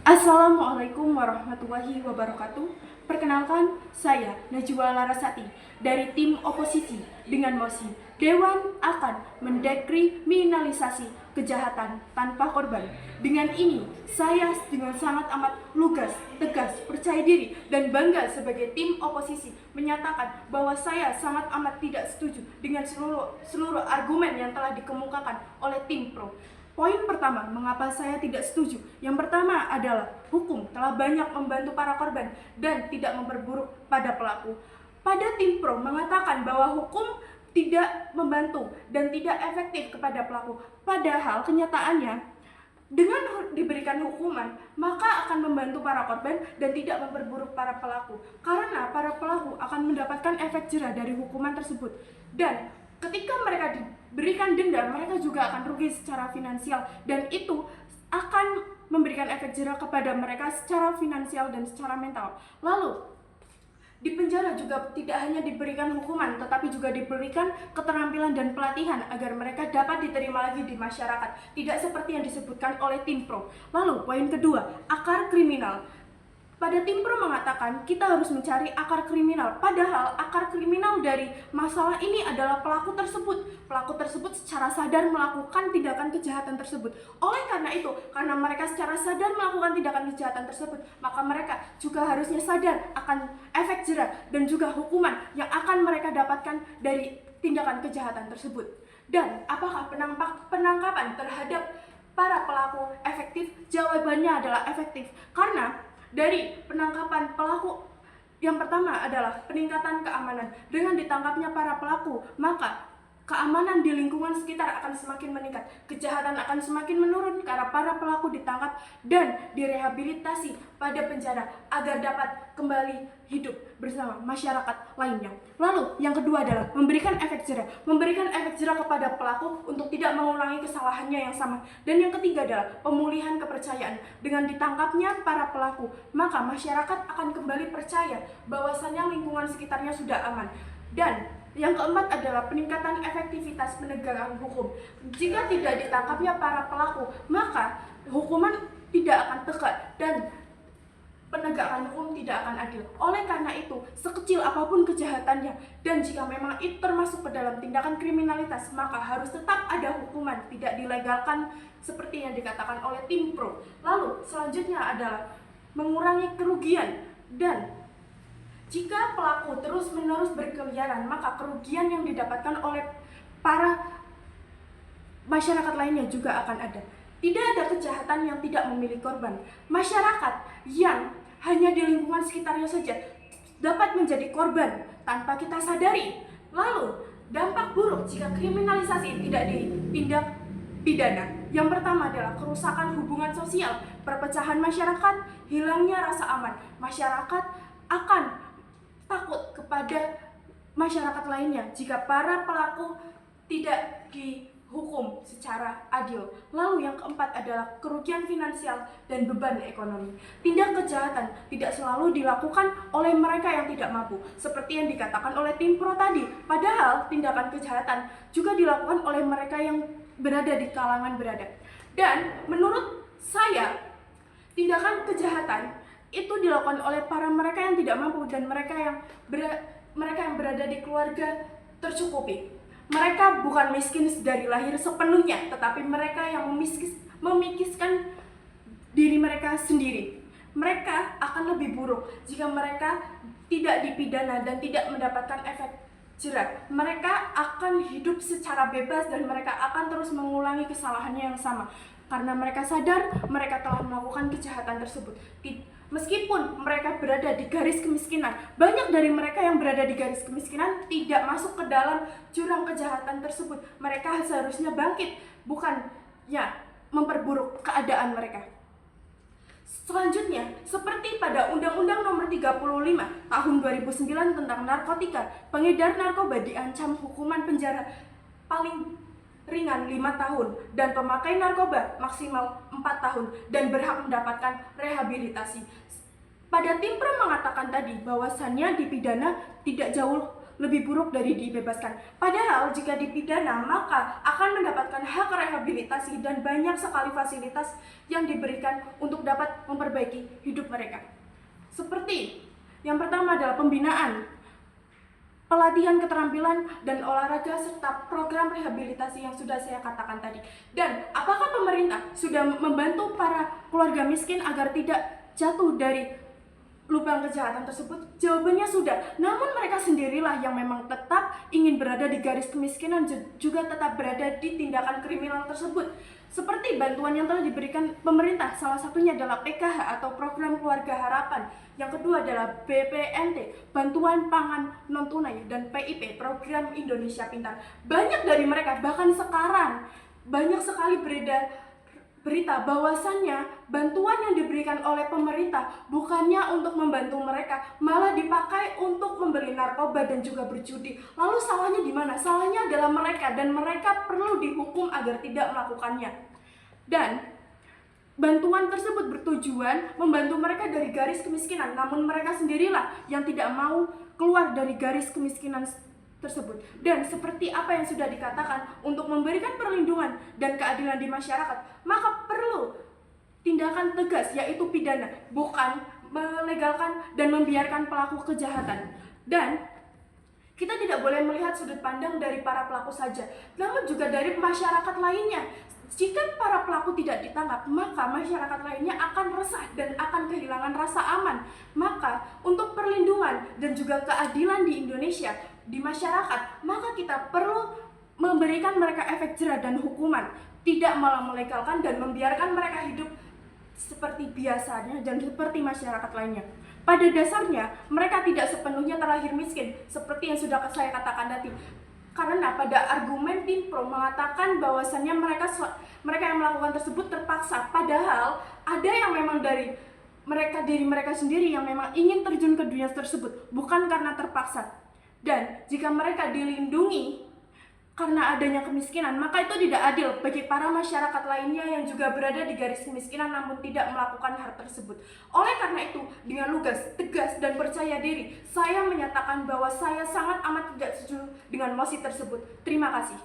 Assalamualaikum warahmatullahi wabarakatuh. Perkenalkan, saya Najwa Larasati dari tim oposisi dengan mosi Dewan akan mendekriminalisasi kejahatan tanpa korban. Dengan ini, saya dengan sangat amat lugas, tegas, percaya diri, dan bangga sebagai tim oposisi menyatakan bahwa saya sangat amat tidak setuju dengan seluruh argumen yang telah dikemukakan oleh tim pro. Poin pertama, mengapa saya tidak setuju? Yang pertama adalah hukum telah banyak membantu para korban dan tidak memperburuk pada pelaku. Pada tim pro mengatakan bahwa hukum tidak membantu dan tidak efektif kepada pelaku. Padahal kenyataannya dengan diberikan hukuman, maka akan membantu para korban dan tidak memperburuk para pelaku. Karena para pelaku akan mendapatkan efek jera dari hukuman tersebut. Dan ketika mereka diberikan denda, mereka juga akan rugi secara finansial, dan itu akan memberikan efek jera kepada mereka secara finansial dan secara mental. Lalu di penjara juga tidak hanya diberikan hukuman, tetapi juga diberikan keterampilan dan pelatihan agar mereka dapat diterima lagi di masyarakat, tidak seperti yang disebutkan oleh tim pro. Lalu poin kedua, akar kriminal. Pada tim pro mengatakan kita harus mencari akar kriminal, padahal akar kriminal dari masalah ini adalah pelaku tersebut. Pelaku tersebut secara sadar melakukan tindakan kejahatan tersebut. Oleh karena itu, karena mereka secara sadar melakukan tindakan kejahatan tersebut, maka mereka juga harusnya sadar akan efek jera dan juga hukuman yang akan mereka dapatkan dari tindakan kejahatan tersebut. Dan apakah penangkapan terhadap para pelaku efektif? Jawabannya adalah efektif, karena dari penangkapan pelaku yang pertama adalah peningkatan keamanan. Dengan ditangkapnya para pelaku, maka keamanan di lingkungan sekitar akan semakin meningkat, kejahatan akan semakin menurun karena para pelaku ditangkap dan direhabilitasi pada penjara agar dapat kembali hidup bersama masyarakat lainnya. Lalu yang kedua adalah memberikan efek jera kepada pelaku untuk tidak mengulangi kesalahannya yang sama. Dan yang ketiga adalah pemulihan kepercayaan. Dengan ditangkapnya para pelaku, maka masyarakat akan kembali percaya bahwasannya lingkungan sekitarnya sudah aman. Dan yang keempat adalah peningkatan efektivitas penegakan hukum. Jika tidak ditangkapnya para pelaku, maka hukuman tidak akan tegak dan penegakan hukum tidak akan adil. Oleh karena itu, sekecil apapun kejahatannya dan jika memang itu termasuk ke dalam tindakan kriminalitas, maka harus tetap ada hukuman, tidak dilegalkan seperti yang dikatakan oleh tim pro. Lalu selanjutnya adalah mengurangi kerugian, dan jika pelaku terus-menerus berkeliaran, maka kerugian yang didapatkan oleh para masyarakat lainnya juga akan ada. Tidak ada kejahatan yang tidak memiliki korban. Masyarakat yang hanya di lingkungan sekitarnya saja dapat menjadi korban tanpa kita sadari. Lalu, dampak buruk jika kriminalisasi tidak ditindak pidana. Yang pertama adalah kerusakan hubungan sosial, perpecahan masyarakat, hilangnya rasa aman. Masyarakat akan takut kepada masyarakat lainnya jika para pelaku tidak dihukum secara adil. Lalu yang keempat adalah kerugian finansial dan beban ekonomi. Tindak kejahatan tidak selalu dilakukan oleh mereka yang tidak mampu, seperti yang dikatakan oleh tim pro tadi. Padahal tindakan kejahatan juga dilakukan oleh mereka yang berada di kalangan beradab. Dan menurut saya, tindakan kejahatan itu dilakukan oleh para mereka yang tidak mampu dan mereka yang berada di keluarga tercukupi. Mereka bukan miskin dari lahir sepenuhnya, tetapi mereka yang memikiskan diri mereka sendiri. Mereka akan lebih buruk jika mereka tidak dipidana dan tidak mendapatkan efek jera. Mereka akan hidup secara bebas dan mereka akan terus mengulangi kesalahannya yang sama karena mereka sadar mereka telah melakukan kejahatan tersebut. Meskipun mereka berada di garis kemiskinan, banyak dari mereka yang berada di garis kemiskinan tidak masuk ke dalam jurang kejahatan tersebut. Mereka seharusnya bangkit, bukan memperburuk keadaan mereka. Selanjutnya, seperti pada Undang-Undang Nomor 35 Tahun 2009 tentang narkotika, pengedar narkoba diancam hukuman penjara paling ringan 5 tahun dan pemakai narkoba maksimal 4 tahun dan berhak mendapatkan rehabilitasi. Pada tim pro mengatakan tadi bahwasannya dipidana tidak jauh lebih buruk dari dibebaskan. Padahal jika dipidana maka akan mendapatkan hak rehabilitasi dan banyak sekali fasilitas yang diberikan untuk dapat memperbaiki hidup mereka. Seperti yang pertama adalah pembinaan, pelatihan keterampilan dan olahraga, serta program rehabilitasi yang sudah saya katakan tadi. Dan apakah pemerintah sudah membantu para keluarga miskin agar tidak jatuh dari lubang kejahatan tersebut? Jawabannya sudah. Namun mereka sendirilah yang memang tetap ingin berada di garis kemiskinan, juga tetap berada di tindakan kriminal tersebut. Seperti bantuan yang telah diberikan pemerintah, salah satunya adalah PKH atau Program Keluarga Harapan. Yang kedua adalah BPNT, Bantuan Pangan Non Tunai, dan PIP, Program Indonesia Pintar. Banyak dari mereka, bahkan sekarang banyak sekali beredar berita bahwasannya bantuan yang diberikan oleh pemerintah bukannya untuk membantu mereka, malah dipakai untuk membeli narkoba dan juga berjudi. Lalu salahnya di mana? Salahnya adalah mereka, dan mereka perlu dihukum agar tidak melakukannya. Dan bantuan tersebut bertujuan membantu mereka dari garis kemiskinan, namun mereka sendirilah yang tidak mau keluar dari garis kemiskinan tersebut. Dan seperti apa yang sudah dikatakan, untuk memberikan perlindungan dan keadilan di masyarakat, maka perlu tindakan tegas, yaitu pidana, bukan melegalkan dan membiarkan pelaku kejahatan. Dan kita tidak boleh melihat sudut pandang dari para pelaku saja, namun juga dari masyarakat lainnya. Jika para pelaku tidak ditangkap, maka masyarakat lainnya akan resah dan akan kehilangan rasa aman. Maka untuk perlindungan dan juga keadilan di Indonesia, di masyarakat, maka kita perlu memberikan mereka efek jera dan hukuman, tidak malah melegalkan dan membiarkan mereka hidup seperti biasanya dan seperti masyarakat lainnya. Pada dasarnya, mereka tidak sepenuhnya terlahir miskin, seperti yang sudah saya katakan tadi. Karena pada argumen tim pro mengatakan bahwasannya mereka yang melakukan tersebut terpaksa, padahal ada yang memang dari diri mereka sendiri yang memang ingin terjun ke dunia tersebut, bukan karena terpaksa. Dan jika mereka dilindungi karena adanya kemiskinan, maka itu tidak adil bagi para masyarakat lainnya yang juga berada di garis kemiskinan namun tidak melakukan hal tersebut. Oleh karena itu, dengan lugas, tegas, dan percaya diri, saya menyatakan bahwa saya sangat amat tidak setuju dengan mosi tersebut. Terima kasih.